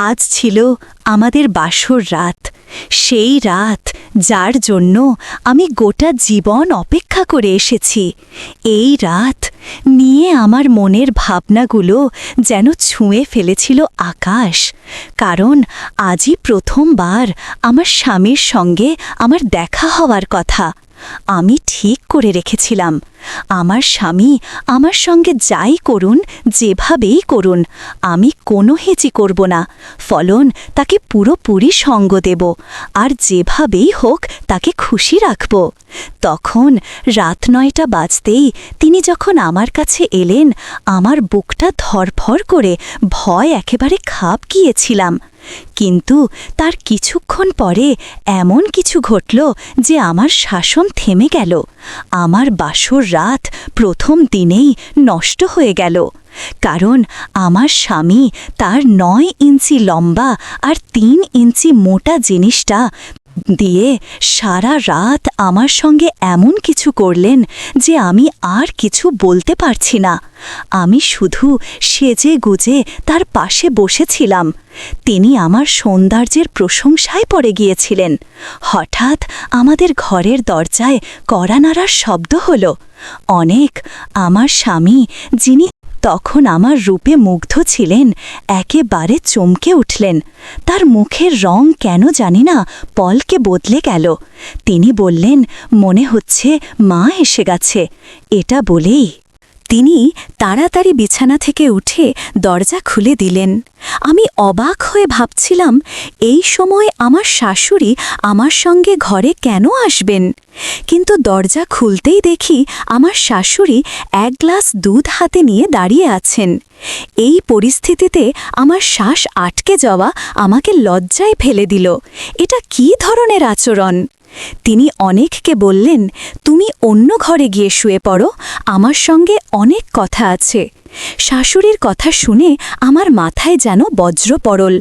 আজ ছিল আমাদের বাসর রাত, সেই রাত যার জন্য আমি গোটা জীবন অপেক্ষা করে এসেছি। এই রাত নিয়ে আমার মনের ভাবনাগুলো যেন ছুঁয়ে ফেলেছিল আকাশ, কারণ আজই প্রথমবার আমার স্বামীর সঙ্গে আমার দেখা হওয়ার কথা। আমি ঠিক করে রেখেছিলাম, আমার স্বামী আমার সঙ্গে যাই করুন, যেভাবেই করুন, আমি কোনো হেঁচি করব না, ফলন তাকে পুরোপুরি সঙ্গ দেব, আর যেভাবেই হোক তাকে খুশি রাখব। তখন রাত ৯টা বাজতেই তিনি যখন আমার কাছে এলেন, আমার বুকটা ধরফর করে ভয় একেবারে খাপ গিয়েছিলাম। কিন্তু তার কিছুক্ষণ পরে এমন কিছু ঘটল যে আমার শাসন থেমে গেল। আমার বাসর রাত প্রথম দিনেই নষ্ট হয়ে গেল, কারণ আমার স্বামী তার ৯ ইঞ্চি লম্বা আর ৩ ইঞ্চি মোটা জিনিসটা দিয়ে সারা রাত আমার সঙ্গে এমন কিছু করলেন যে আমি আর কিছু বলতে পারছি না। আমি শুধু সেজে গুজে তার পাশে বসেছিলাম। তিনি আমার সৌন্দর্যের প্রশংসায় পড়ে গিয়েছিলেন। হঠাৎ আমাদের ঘরের দরজায় কড়া নাড়ার শব্দ হল। অনেক, আমার স্বামী, যিনি তখন আমার রূপে মুগ্ধ ছিলেন, একেবারে চমকে উঠলেন। তার মুখের রং কেন জানি না পলকে বদলে গেল। তিনি বললেন, মনে হচ্ছে মা এসে গেছে। এটা বলেই তিনি তাড়াতাড়ি বিছানা থেকে উঠে দরজা খুলে দিলেন। আমি অবাক হয়ে ভাবছিলাম, এই সময় আমার শাশুড়ি আমার সঙ্গে ঘরে কেন আসবেন? কিন্তু দরজা খুলতেই দেখি আমার শাশুড়ি এক গ্লাস দুধ হাতে নিয়ে দাঁড়িয়ে আছেন। এই পরিস্থিতিতে আমার শ্বাস আটকে যাওয়া আমাকে লজ্জায় ফেলে দিল। এটা কী ধরনের আচরণ? তিনি অনেককে বললেন, তুমি অন্য ঘরে গিয়ে শুয়ে পড়ো, আমার সঙ্গে অনেক কথা আছে। শাশুড়ির কথা শুনে আমার মাথায় যেন বজ্র পড়ল।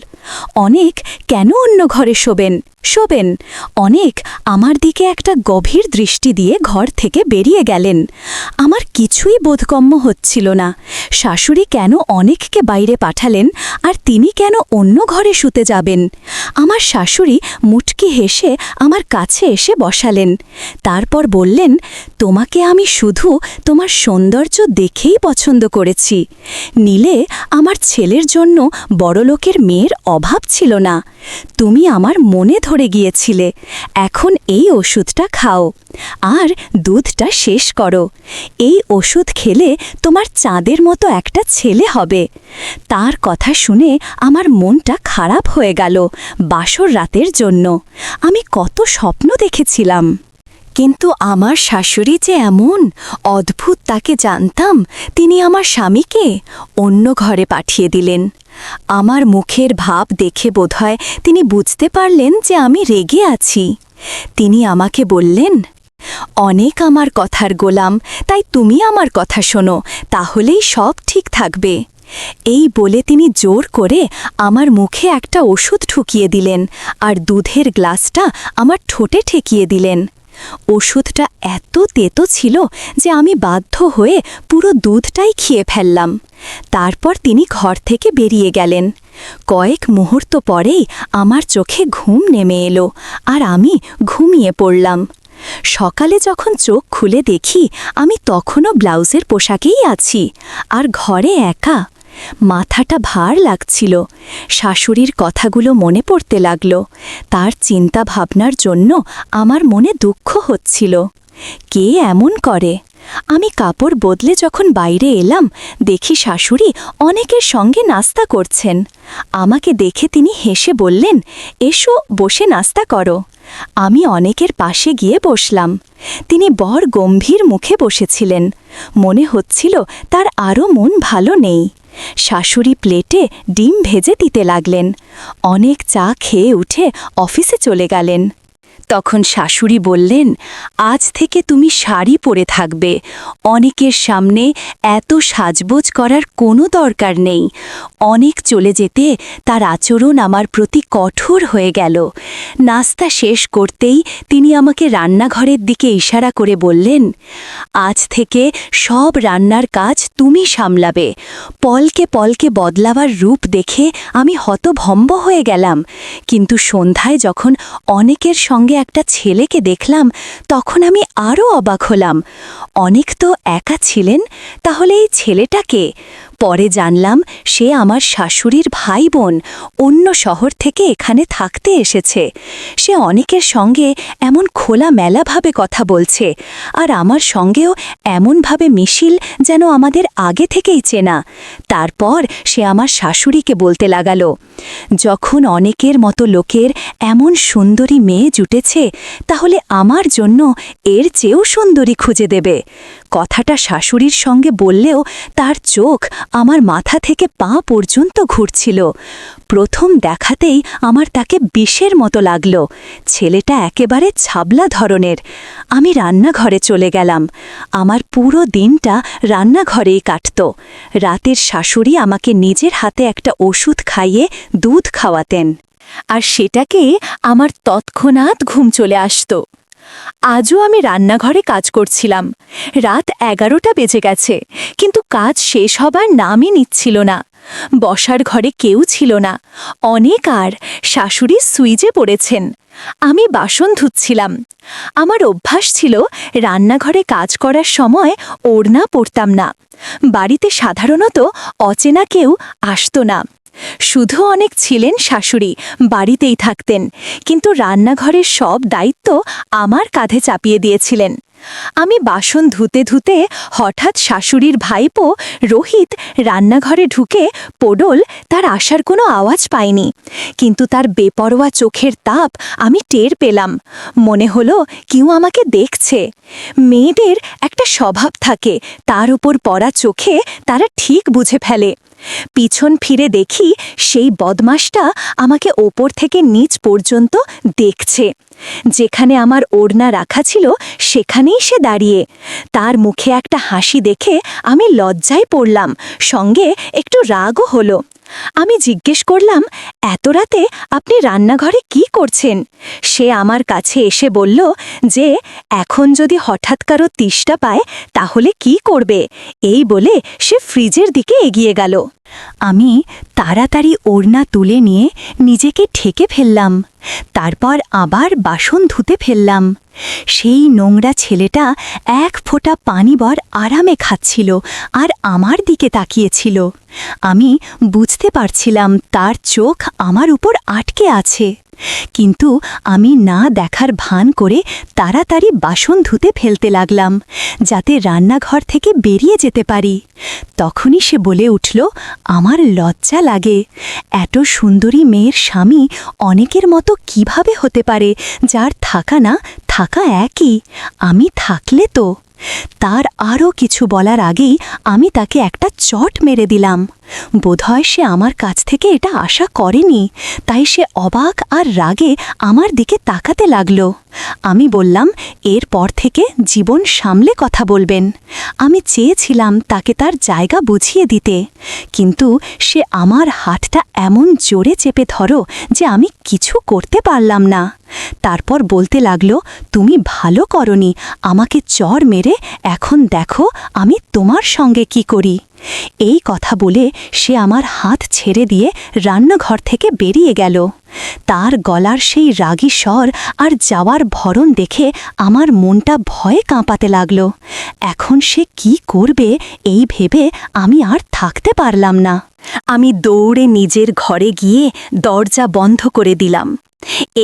অনেক কেন অন্য ঘরে শোবেন? অনেক আমার দিকে একটা গভীর দৃষ্টি দিয়ে ঘর থেকে বেরিয়ে গেলেন। আমার কিছুই বোধগম্য হচ্ছিল না। শাশুড়ি কেন অনেককে বাইরে পাঠালেন, আর তিনি কেন অন্য ঘরে শুতে যাবেন? আমার শাশুড়ি মুটকি হেসে আমার কাছে এসে বসালেন। তারপর বললেন, তোমাকে আমি শুধু তোমার সৌন্দর্য দেখেই পছন্দ করেছি। নীলে আমার ছেলের জন্য বড়লোকের মেয়ের অভাব ছিল না। তুমি আমার মনে ধরে গিয়েছিলে। এখন এই ওষুধটা খাও আর দুধটা শেষ করো। এই ওষুধ খেলে তোমার চাঁদের মতো একটা ছেলে হবে। তার কথা শুনে আমার মনটা খারাপ হয়ে গেল। বাসর রাতের জন্য আমি কত স্বপ্ন দেখেছিলাম, কিন্তু আমার শাশুড়ি যে এমন অদ্ভুত, তাকে জানতাম। তিনি আমার স্বামীকে অন্য ঘরে পাঠিয়ে দিলেন। আমার মুখের ভাব দেখে বোধহয় তিনি বুঝতে পারলেন যে আমি রেগে আছি। তিনি আমাকে বললেন, অনেক আমার কথার গোলাম, তাই তুমি আমার কথা শোনো, তাহলেই সব ঠিক থাকবে। এই বলে তিনি জোর করে আমার মুখে একটা ওষুধ ঠুকিয়ে দিলেন আর দুধের গ্লাসটা আমার ঠোঁটে ঠেকিয়ে দিলেন। ওষুধটা এত তেতো ছিল যে আমি বাধ্য হয়ে পুরো দুধটাই খেয়ে ফেললাম। তারপর তিনি ঘর থেকে বেরিয়ে গেলেন। কয়েক মুহূর্ত পরেই আমার চোখে ঘুম নেমে এলো আর আমি ঘুমিয়ে পড়লাম। সকালে যখন চোখ খুলে দেখি, আমি তখনও ব্লাউজের পোশাকেই আছি আর ঘরে একা। মাথাটা ভার লাগছিল। শাশুড়ির কথাগুলো মনে পড়তে লাগল। তার চিন্তা ভাবনার জন্য আমার মনে দুঃখ হচ্ছিল। কে এমন করে? আমি কাপড় বদলে যখন বাইরে এলাম, দেখি শাশুড়ি অনেকের সঙ্গে নাস্তা করছেন। আমাকে দেখে তিনি হেসে বললেন, এসো, বসে নাস্তা করো। আমি অনেকের পাশে গিয়ে বসলাম। তিনি বড় গম্ভীর মুখে বসেছিলেন। মনে হচ্ছিল তার আরও মন ভালো নেই। শাশুড়ি প্লেটে ডিম ভেজে দিতে লাগলেন। অনেক চা খেয়ে উঠে অফিসে চলে গেলেন। তখন শাশুড়ি বললেন, আজ থেকে তুমি শাড়ি পরে থাকবে, অনেকের সামনে এত সাজগোজ করার কোনো দরকার নেই। অনেক চলে যেতে তার আচরণ আমার প্রতি কঠোর হয়ে গেল। নাস্তা শেষ করতেই তিনি আমাকে রান্নাঘরের দিকে ইশারা করে বললেন, আজ থেকে সব রান্নার কাজ তুমি সামলাবে। পলকে পলকে বদলাবার রূপ দেখে আমি হতভম্ব হয়ে গেলাম, কিন্তু সন্ধ্যায় যখন অনেকের সঙ্গে একটা ছেলেকে দেখলাম তখন আমি আরও অবাক হলাম। অনেক তো একা ছিলেন, তাহলে এই ছেলেটাকে? পরে জানলাম সে আমার শাশুড়ির ভাই বোন, অন্য শহর থেকে এখানে থাকতে এসেছে। সে অনেকের সঙ্গে এমন খোলামেলাভাবে কথা বলছে, আর আমার সঙ্গেও এমনভাবে মিশিল যেন আমাদের আগে থেকেই চেনা। তারপর সে আমার শাশুড়িকে বলতে লাগালো, যখন অনেকের মতো লোকের এমন সুন্দরী মেয়ে জুটেছে, তাহলে আমার জন্য এর চেয়েও সুন্দরী খুঁজে দেবে। কথাটা শাশুড়ির সঙ্গে বললেও তার চোখ আমার মাথা থেকে পা পর্যন্ত ঘুরছিল। প্রথম দেখাতেই আমার তাকে বিষের মতো লাগল। ছেলেটা একেবারে ছাবলা ধরনের। আমি রান্নাঘরে চলে গেলাম। আমার পুরো দিনটা রান্নাঘরেই কাটত। রাতের শাশুড়ি আমাকে নিজের হাতে একটা ওষুধ খাইয়ে দুধ খাওয়াতেন, আর সেটাকে আমার তৎক্ষণাৎ ঘুম চলে আসত। আজও আমি রান্নাঘরে কাজ করছিলাম। রাত 11টা বেজে গেছে, কিন্তু কাজ শেষ হবার নামই নিচ্ছিল না। বসার ঘরে কেউ ছিল না। অনেক আর শাশুড়ি সুইচে পড়েছেন। আমি বাসন ধুচ্ছিলাম। আমার অভ্যাস ছিল রান্নাঘরে কাজ করার সময় ওড়না পরতাম না। বাড়িতে সাধারণত অচেনা কেউ আসত না। শুধু অনেক ছিলেন শাশুড়ি, বাড়িতেই থাকতেন, কিন্তু রান্নাঘরের সব দায়িত্ব আমার কাঁধে চাপিয়ে দিয়েছিলেন। আমি বাসন ধুতে ধুতে হঠাৎ শাশুড়ির ভাইপো রোহিত রান্নাঘরে ঢুকে পড়ল। তার আসার কোনো আওয়াজ পাইনি, কিন্তু তার বেপরোয়া চোখের তাপ আমি টের পেলাম। মনে হলো কেউ আমাকে দেখছে। মেয়েদের একটা স্বভাব থাকে, তার উপর পড়া চোখে তারা ঠিক বুঝে ফেলে। পিছন ফিরে দেখি সেই বদমাসটা আমাকে ওপর থেকে নিচ পর্যন্ত দেখছে। যেখানে আমার ওড়না রাখা ছিল সেখানেই সে দাঁড়িয়ে। তার মুখে একটা হাসি দেখে আমি লজ্জায় পড়লাম, সঙ্গে একটু রাগও হলো। আমি জিজ্ঞেস করলাম, এত রাতে আপনি রান্নাঘরে কি করছেন? সে আমার কাছে এসে বলল যে এখন যদি হঠাৎ কারো তেষ্টা পায় তাহলে কি করবে। এই বলে সে ফ্রিজের দিকে এগিয়ে গেল। আমি তাড়াতাড়ি ওড়না তুলে নিয়ে নিজেকে ঢেকে ফেললাম। তারপর আবার বাসন ধুতে ফেললাম। সেই নোংরা ছেলেটা এক ফোঁটা পানিবর আরামে খাচ্ছিল আর আমার দিকে তাকিয়েছিল। আমি বুঝতে পারছিলাম তার চোখ আমার উপর আটকে আছে, কিন্তু আমি না দেখার ভান করে তাড়াতাড়ি বাসন ধুতে ফেলতে লাগলাম, যাতে রান্নাঘর থেকে বেরিয়ে যেতে পারি। তখনই সে বলে উঠল, আমার লজ্জা লাগে। এত সুন্দরী মেয়ের স্বামী অনেকের মতো কিভাবে হতে পারে, যার থাকা না থাকা একই? আমি থাকলে তো। তার আরও কিছু বলার আগেই আমি তাকে একটা চট মেরে দিলাম। বোধহয় সে আমার কাছ থেকে এটা আশা করেনি, তাই সে অবাক আর রাগে আমার দিকে তাকাতে লাগল। আমি বললাম, এরপর থেকে জীবন সামলে কথা বলবেন। আমি চেয়েছিলাম তাকে তার জায়গা বুঝিয়ে দিতে, কিন্তু সে আমার হাতটা এমন জোরে চেপে ধরো যে আমি কিছু করতে পারলাম না। তারপর বলতে লাগলো, তুমি ভালো করনি আমাকে চড় মেরে, এখন দেখো আমি তোমার সঙ্গে কি করি। এই কথা বলে সে আমার হাত ছেড়ে দিয়ে রান্নাঘর থেকে বেরিয়ে গেল। তার গলার সেই রাগী স্বর আর যাওয়ার ভরণ দেখে আমার মনটা ভয়ে কাঁপাতে লাগল। এখন সে কি করবে এই ভেবে আমি আর থাকতে পারলাম না। আমি দৌড়ে নিজের ঘরে গিয়ে দরজা বন্ধ করে দিলাম।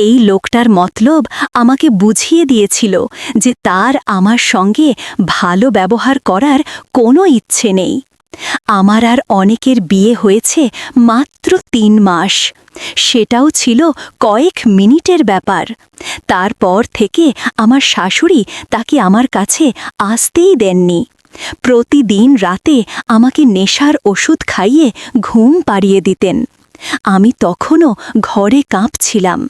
এই লোকটার মতলব আমাকে বুঝিয়ে দিয়েছিল যে তার আমার সঙ্গে ভালো ব্যবহার করার কোনো ইচ্ছে নেই। আমার আর অনেকের বিয়ে হয়েছে মাত্র 3 মাস, সেটাও ছিল কয়েক মিনিটের ব্যাপার। তারপর থেকে আমার শাশুড়ি তাকে আমার কাছে আসতেই দেননি। প্রতিদিন রাতে আমাকে নেশার ওষুধ খাইয়ে ঘুম পাড়িয়ে দিতেন। আমি তখনও ঘরে কাঁপছিলাম।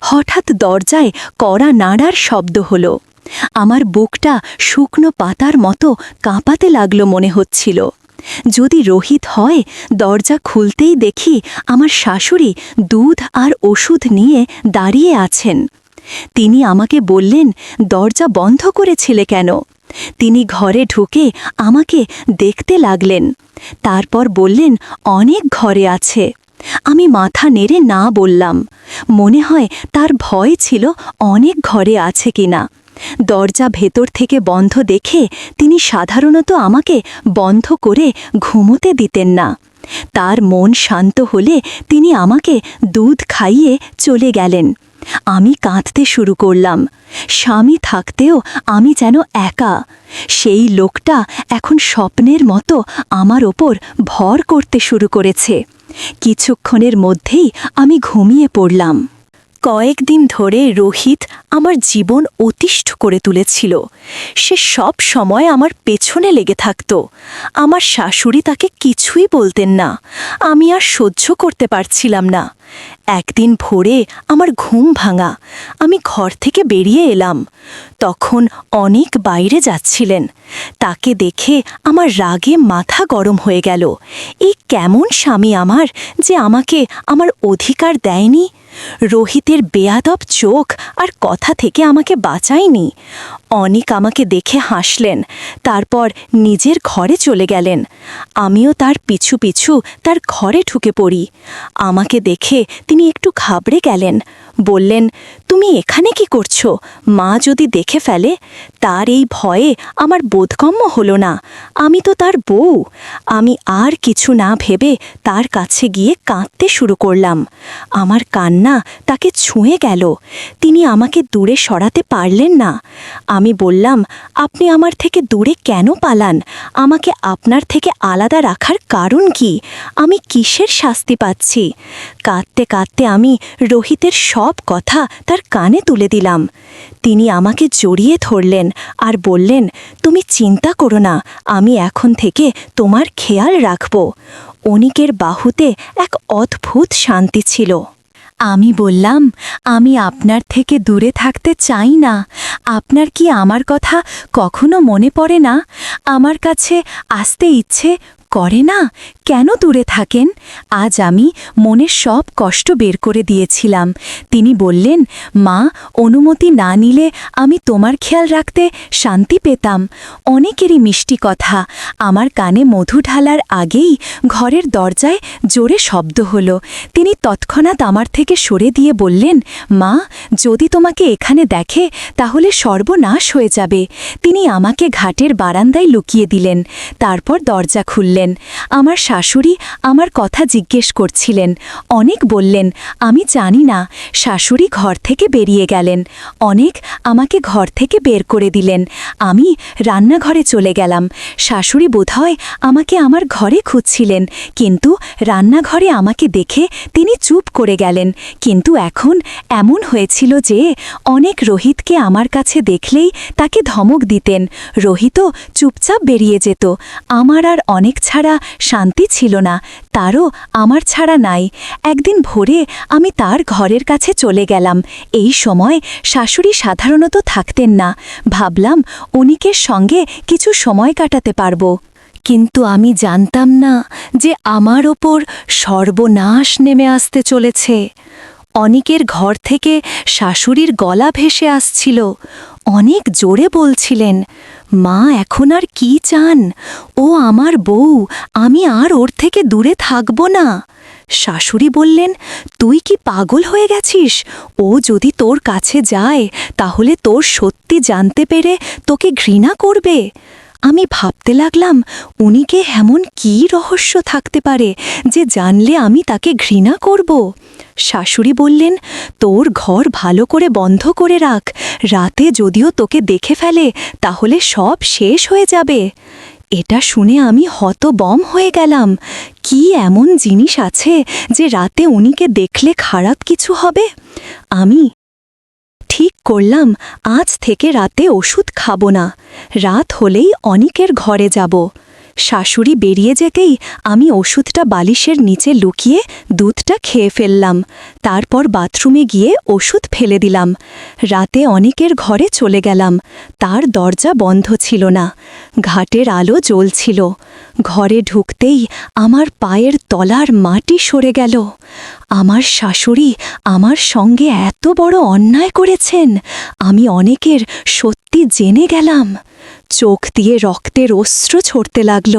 হঠাৎ দরজায় কড়া নাড়ার শব্দ হল। আমার বুকটা শুকনো পাতার মতো কাঁপাতে লাগলো মনে হচ্ছিল। যদি রোহিত হয়, দরজা খুলতেই দেখি আমার শাশুড়ি দুধ আর ওষুধ নিয়ে দাঁড়িয়ে আছেন। তিনি আমাকে বললেন, দরজা বন্ধ করেছিলে কেন? তিনি ঘরে ঢুকে আমাকে দেখতে লাগলেন। তারপর বললেন, অনেক ঘরে আছে। আমি মাথা নেড়ে না বললাম। মনে হয় তার ভয় ছিল অনেক ঘরে আছে কিনা। দরজা ভেতর থেকে বন্ধ দেখে তিনি সাধারণত আমাকে বন্ধ করে ঘুমোতে দিতেন না। তার মন শান্ত হলে তিনি আমাকে দুধ খাইয়ে চলে গেলেন। আমি কাঁদতে শুরু করলাম। স্বামী থাকতেও আমি যেন একা। সেই লোকটা এখন স্বপ্নের মতো আমার ওপর ভর করতে শুরু করেছে। কিছুক্ষণের মধ্যেই আমি ঘুমিয়ে পড়লাম। কয়েকদিন ধরে রোহিত আমার জীবন অতিষ্ঠ করে তুলেছিল। সে সব সময় আমার পেছনে লেগে থাকত। আমার শাশুড়ি তাকে কিছুই বলতেন না। আমি আর সহ্য করতে পারছিলাম না। একদিন ভোরে আমার ঘুম ভাঙা। আমি ঘর থেকে বেরিয়ে এলাম। তখন অনেক বাইরে যাচ্ছিলেন। তাকে দেখে আমার রাগে মাথা গরম হয়ে গেল। এই কেমন স্বামী আমার, যে আমাকে আমার অধিকার দেয়নি। রোহিতের বেয়াদব চোখ আর কথা থেকে আমাকে বাঁচায়নি। অনেক আমাকে দেখে হাসলেন, তারপর নিজের ঘরে চলে গেলেন। আমিও তার পিছু পিছু তার ঘরে ঢুকে পড়ি। আমাকে দেখে তিনি একটু ঘাবড়ে গেলেন। বললেন, তুমি এখানে কি করছো? মা যদি দেখে ফেলে? তার এই ভয়ে আমার বোধগম্য হলো না। আমি তো তার বউ। আমি আর কিছু না ভেবে তার কাছে গিয়ে কাঁদতে শুরু করলাম। আমার কান্না তাকে ছুঁয়ে গেল। তিনি আমাকে দূরে সরাতে পারলেন না। আমি বললাম, আপনি আমার থেকে দূরে কেন পালান? আমাকে আপনার থেকে আলাদা রাখার কারণ কি? আমি কিসের শাস্তি পাচ্ছি? কাঁদতে কাঁদতে আমি রোহিতের সব কথা তার কানে তুলে দিলাম। তিনি আমাকে জড়িয়ে ধরলেন আর বললেন, তুমি চিন্তা করো না, আমি এখন থেকে তোমার খেয়াল রাখব। অনিকের বাহুতে এক অদ্ভুত শান্তি ছিল। আমি বললাম, আমি আপনার থেকে দূরে থাকতে চাই না। আপনার কি আমার কথা কখনো মনে পড়ে না? আমার কাছে আসতে ইচ্ছে করে না? কেন দূরে থাকেন? আজ আমি মনের সব কষ্ট বের করে দিয়েছিলাম। তিনি বললেন, মা, অনুমতি না নিলে আমি তোমার খেয়াল রাখতে শান্তি পেতাম। অনেকেরই মিষ্টি কথা। আমার কানে মধু ঢালার আগেই ঘরের দরজায় জোরে শব্দ হলো। তিনি তৎক্ষণাৎ আমার থেকে সরে দিয়ে বললেন, মা, যদি তোমাকে এখানে দেখে তাহলে সর্বনাশ হয়ে যাবে। তিনি আমাকে ঘাটের বারান্দায় লুকিয়ে দিলেন। তারপর দরজা খুললেন। আমার শাশুড়ি আমার কথা জিজ্ঞেস করছিলেন। অনেক বললেন, আমি জানি না। শাশুড়ি ঘর থেকে বেরিয়ে গেলেন। অনেক আমাকে ঘর থেকে বের করে দিলেন। আমি রান্নাঘরে চলে গেলাম। শাশুড়ি বোধহয় আমাকে আমার ঘরে খুঁজছিলেন, কিন্তু রান্নাঘরে আমাকে দেখে তিনি চুপ করে গেলেন। কিন্তু এখন এমন হয়েছিল যে অনেক রোহিতকে আমার কাছে দেখলেই তাকে ধমক দিতেন। রোহিতও চুপচাপ বেরিয়ে যেত। আমার আর অনেক ছাড়া শান্তি ছিল না। তারও আমার ছাড়া নাই। একদিন ভোরে আমি তার ঘরের কাছে চলে গেলাম। এই সময় শাশুড়ি সাধারণত থাকতেন না। ভাবলাম অনিকের সঙ্গে কিছু সময় কাটাতে পারব। কিন্তু আমি জানতাম না যে আমার ওপর সর্বনাশ নেমে আসতে চলেছে। অনিকের ঘর থেকে শাশুড়ির গলা ভেসে আসছিল। অনেক জোরে বলছিলেন, মা এখন আর কি চান? ও আমার বউ, আমি আর ওর থেকে দূরে থাকব না। শাশুড়ি বললেন, তুই কি পাগল হয়ে গেছিস? ও যদি তোর কাছে যায় তাহলে তোর সত্যি জানতে পেরে তোকে ঘৃণা করবে। আমি ভাবতে লাগলাম, উনিকে এমন কী রহস্য থাকতে পারে যে জানলে আমি তাকে ঘৃণা করব। শাশুড়ি বললেন, তোর ঘর ভালো করে বন্ধ করে রাখ। রাতে যদিও তোকে দেখে ফেলে তাহলে সব শেষ হয়ে যাবে। এটা শুনে আমি হতবম হয়ে গেলাম। কি এমন জিনিস আছে যে রাতে উনিকে দেখলে খারাপ কিছু হবে? আমি ঠিক করলাম, আজ থেকে রাতে ওষুধ খাব না। রাত হলেই অনিকের ঘরে যাব। শাশুড়ি বেরিয়ে যেতেই আমি ওষুধটা বালিশের নিচে লুকিয়ে দুধটা খেয়ে ফেললাম। তারপর বাথরুমে গিয়ে ওষুধ ফেলে দিলাম। রাতে অনেকের ঘরে চলে গেলাম, তার দরজা বন্ধ ছিল না, ঘাটের আলো জ্বলছিল। ঘরে ঢুকতেই আমার পায়ের তলার মাটি সরে গেল। আমার শাশুড়ি আমার সঙ্গে এত বড় অন্যায় করেছেন, আমি অনেকের সত্যি জেনে গেলাম। চোখ দিয়ে রক্তের অশ্রু ঝরতে লাগল।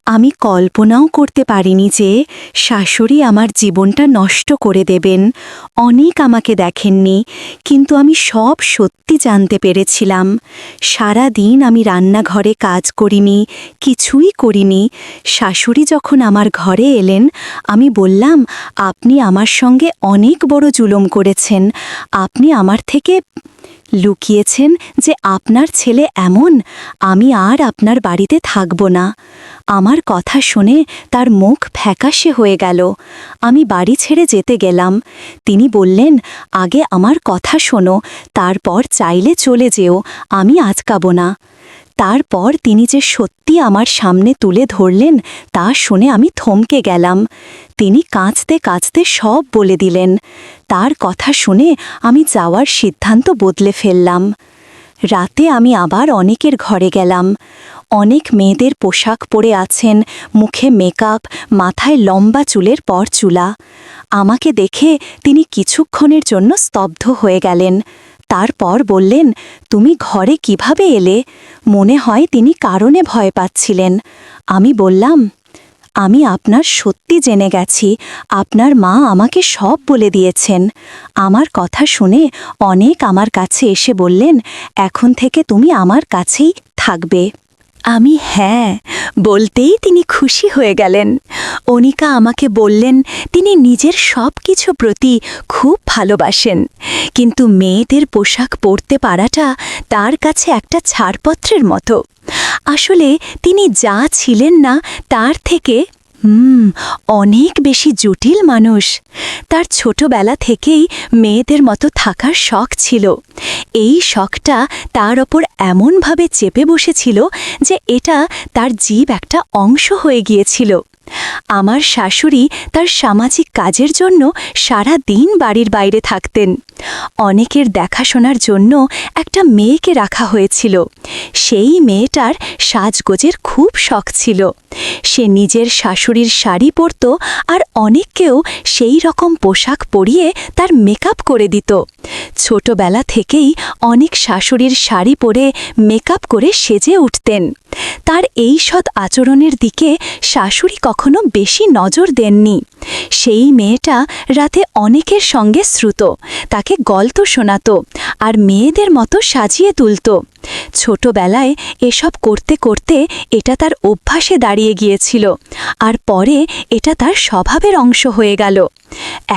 আমি কল্পনাও করতে পারিনি যে শাশুড়ি আমার জীবনটা নষ্ট করে দেবেন। অনেক আমাকে দেখেননি, কিন্তু আমি সব সত্যি জানতে পেরেছিলাম। সারা দিন আমি রান্নাঘরে কাজ করিনি, কিছুই করিনি। শাশুড়ি যখন আমার ঘরে এলেন, আমি বললাম, আপনি আমার সঙ্গে অনেক বড় জুলুম করেছেন। আপনি আমার থেকে লুকিয়েছেন যে আপনার ছেলে এমন, আমি আর আপনার বাড়িতে থাকব না। আমার কথা শুনে তার মুখ ফ্যাকাশে হয়ে গেল। আমি বাড়ি ছেড়ে যেতে গেলাম। তিনি বললেন, আগে আমার কথা শোনো, তারপর চাইলে চলে যেও, আমি আজকাব না। তারপর তিনি যে সত্যি আমার সামনে তুলে ধরলেন তা শুনে আমি থমকে গেলাম। তিনি কাঁদতে কাঁদতে সব বলে দিলেন। তার কথা শুনে আমি যাওয়ার সিদ্ধান্ত বদলে ফেললাম। রাতে আমি আবার অনেকের ঘরে গেলাম। অনেক মেয়েদের পোশাক পরে আছেন, মুখে মেকআপ, মাথায় লম্বা চুলের পরচুলা। আমাকে দেখে তিনি কিছুক্ষণের জন্য স্তব্ধ হয়ে গেলেন। তারপর বললেন, তুমি ঘরে কিভাবে এলে? মনে হয় তিনি কারণে ভয় পাচ্ছিলেন। আমি বললাম, আমি আপনার সত্যি জেনে গেছি, আপনার মা আমাকে সব বলে দিয়েছেন। আমার কথা শুনে অনেক আমার কাছে এসে বললেন, এখন থেকে তুমি আমার কাছেই থাকবে। আমি হ্যাঁ বলতেই তিনি খুশি হয়ে গেলেন। অনিকা আমাকে বললেন, তিনি নিজের সব কিছু প্রতি খুব ভালোবাসেন, কিন্তু মেয়েদের পোশাক পরতে পারাটা তার কাছে একটা ছাড়পত্রের মতো। আসলে তিনি যা ছিলেন না তার থেকে অনেক বেশি জটিল মানুষ। তার ছোটবেলা থেকেই মেয়েদের মতো থাকার শখ ছিল। এই শখটা তার ওপর এমনভাবে চেপে বসেছিল যে এটা তার জীব একটা অংশ হয়ে গিয়েছিল। আমার শাশুড়ি তার সামাজিক কাজের জন্য সারা দিন বাড়ির বাইরে থাকতেন। অনেকের দেখাশোনার জন্য একটা মেয়েকে রাখা হয়েছিল। সেই মেয়েটার সাজগোজের খুব শখ ছিল। সে নিজের শাশুড়ির শাড়ি পরত আর অনেককেও সেই রকম পোশাক পরিয়ে তার মেকআপ করে দিত। ছোটবেলা থেকেই অনেক শাশুড়ির শাড়ি পরে মেকআপ করে সেজে উঠতেন। তার এই সৎ আচরণের দিকে শাশুড়ি কখনো বেশি নজর দেননি। সেই মেয়েটা রাতে অনেকের সঙ্গে শ্রুত, তাকে গল্প শোনাত আর মেয়েদের মতো সাজিয়ে তুলত। ছোটবেলায় এসব করতে করতে এটা তার অভ্যাসে দাঁড়িয়ে গিয়েছিল, আর পরে এটা তার স্বভাবের অংশ হয়ে গেল।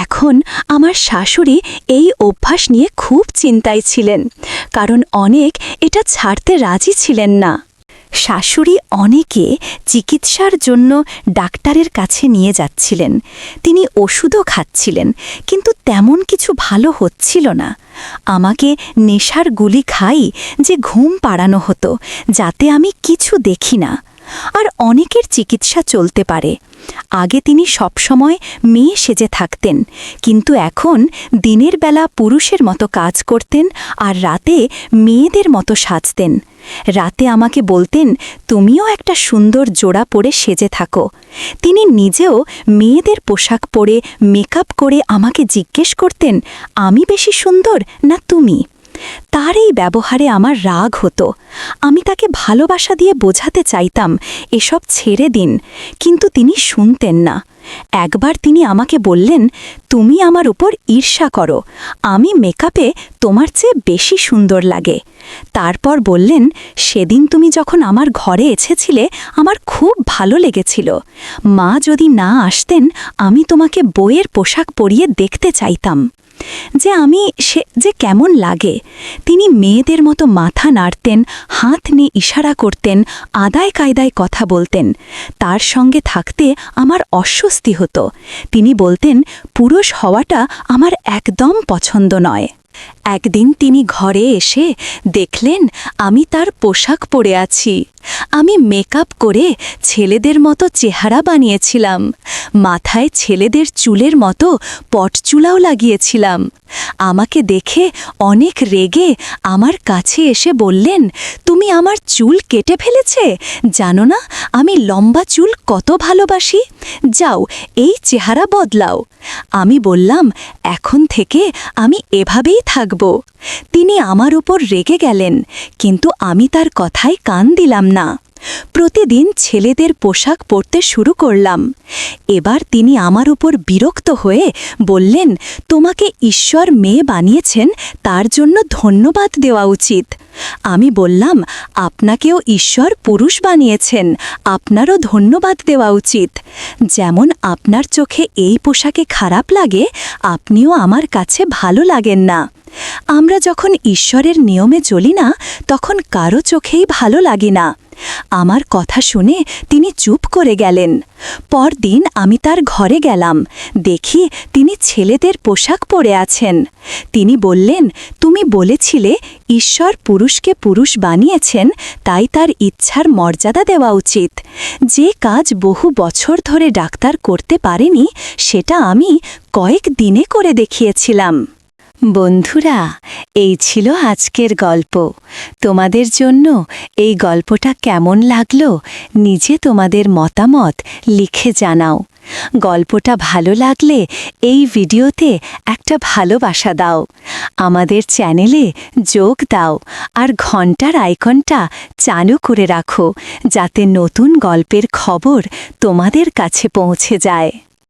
এখন আমার শাশুড়ি এই অভ্যাস নিয়ে খুব চিন্তায় ছিলেন, কারণ অনেক এটা ছাড়তে রাজি ছিলেন না। শাশুড়ি অনেকে চিকিৎসার জন্য ডাক্তারের কাছে নিয়ে যাচ্ছিলেন। তিনি ওষুধও খাচ্ছিলেন, কিন্তু তেমন কিছু ভালো হচ্ছিল না। আমাকে নেশার গুলি খাই যে ঘুম পাড়ানো হতো, যাতে আমি কিছু দেখি না। আর অনেকের চিকিৎসা চলতে পারে। আগে তিনি সবসময় মেয়ে সেজে থাকতেন, কিন্তু এখন দিনের বেলা পুরুষের মতো কাজ করতেন আর রাতে মেয়েদের মতো সাজতেন। রাতে আমাকে বলতেন, তুমিও একটা সুন্দর জোড়া পরে সেজে থাকো। তিনি নিজেও মেয়েদের পোশাক পরে মেকআপ করে আমাকে জিজ্ঞেস করতেন, আমি বেশি সুন্দর না তুমি? তার এই ব্যবহারে আমার রাগ হতো। আমি তাকে ভালোবাসা দিয়ে বোঝাতে চাইতাম, এসব ছেড়ে দিন, কিন্তু তিনি শুনতেন না। একবার তিনি আমাকে বললেন, তুমি আমার উপর ঈর্ষা করো, আমি মেকআপে তোমার চেয়ে বেশি সুন্দর লাগে। তারপর বললেন, সেদিন তুমি যখন আমার ঘরে এসেছিলে আমার খুব ভালো লেগেছিল। মা যদি না আসতেন, আমি তোমাকে বইয়ের পোশাক পরিয়ে দেখতে চাইতাম যে আমি যে কেমন লাগে। তিনি মেয়েদের মতো মাথা নাড়তেন, হাত নিয়ে ইশারা করতেন, আদায় কায়দায় কথা বলতেন। তার সঙ্গে থাকতে আমার অস্বস্তি হতো। তিনি বলতেন, পুরুষ হওয়াটা আমার একদম পছন্দ নয়। একদিন তিনি ঘরে এসে দেখলেন আমি তার পোশাক পরে আছি। আমি মেকআপ করে ছেলেদের মতো চেহারা বানিয়েছিলাম, মাথায় ছেলেদের চুলের মতো পটচুলাও লাগিয়েছিলাম। আমাকে দেখে অনেক রেগে আমার কাছে এসে বললেন, তুমি আমার চুল কেটে ফেলেছে, জানো না আমি লম্বা চুল কত ভালোবাসি? যাও এই চেহারা বদলাও। আমি বললাম, এখন থেকে আমি এভাবেই থাকব। তিনি আমার উপর রেগে গেলেন, কিন্তু আমি তার কথায় কান দিলাম না। প্রতিদিন ছেলেদের পোশাক পরতে শুরু করলাম। এবার তিনি আমার উপর বিরক্ত হয়ে বললেন, তোমাকে ঈশ্বর মেয়ে বানিয়েছেন, তার জন্য ধন্যবাদ দেওয়া উচিত। আমি বললাম, আপনাকেও ঈশ্বর পুরুষ বানিয়েছেন, আপনারও ধন্যবাদ দেওয়া উচিত। যেমন আপনার চোখে এই পোশাকে খারাপ লাগে, আপনিও আমার কাছে ভালো লাগেন না। আমরা যখন ঈশ্বরের নিয়মে চলি না, তখন কারো চোখেই ভালো লাগি না। আমার কথা শুনে তিনি চুপ করে গেলেন। পরদিন আমি তার ঘরে গেলাম, দেখি তিনি ছেলেদের পোশাক পরে আছেন। তিনি বললেন, তুমি বলেছিলে ঈশ্বর পুরুষকে পুরুষ বানিয়েছেন, তাই তার ইচ্ছার মর্যাদা দেওয়া উচিত। যে কাজ বহু বছর ধরে ডাক্তার করতে পারেনি, সেটা আমি কয়েক দিনে করে দেখিয়েছিলাম। বন্ধুরা, এই ছিল আজকের গল্প। তোমাদের জন্য এই গল্পটা কেমন লাগলো নিজে তোমাদের মতামত লিখে জানাও। গল্পটা ভালো লাগলে এই ভিডিওতে একটা ভালোবাসা দাও, আমাদের চ্যানেলে যোগ দাও আর ঘন্টার আইকনটা চালু করে রাখো, যাতে নতুন গল্পের খবর তোমাদের কাছে পৌঁছে যায়।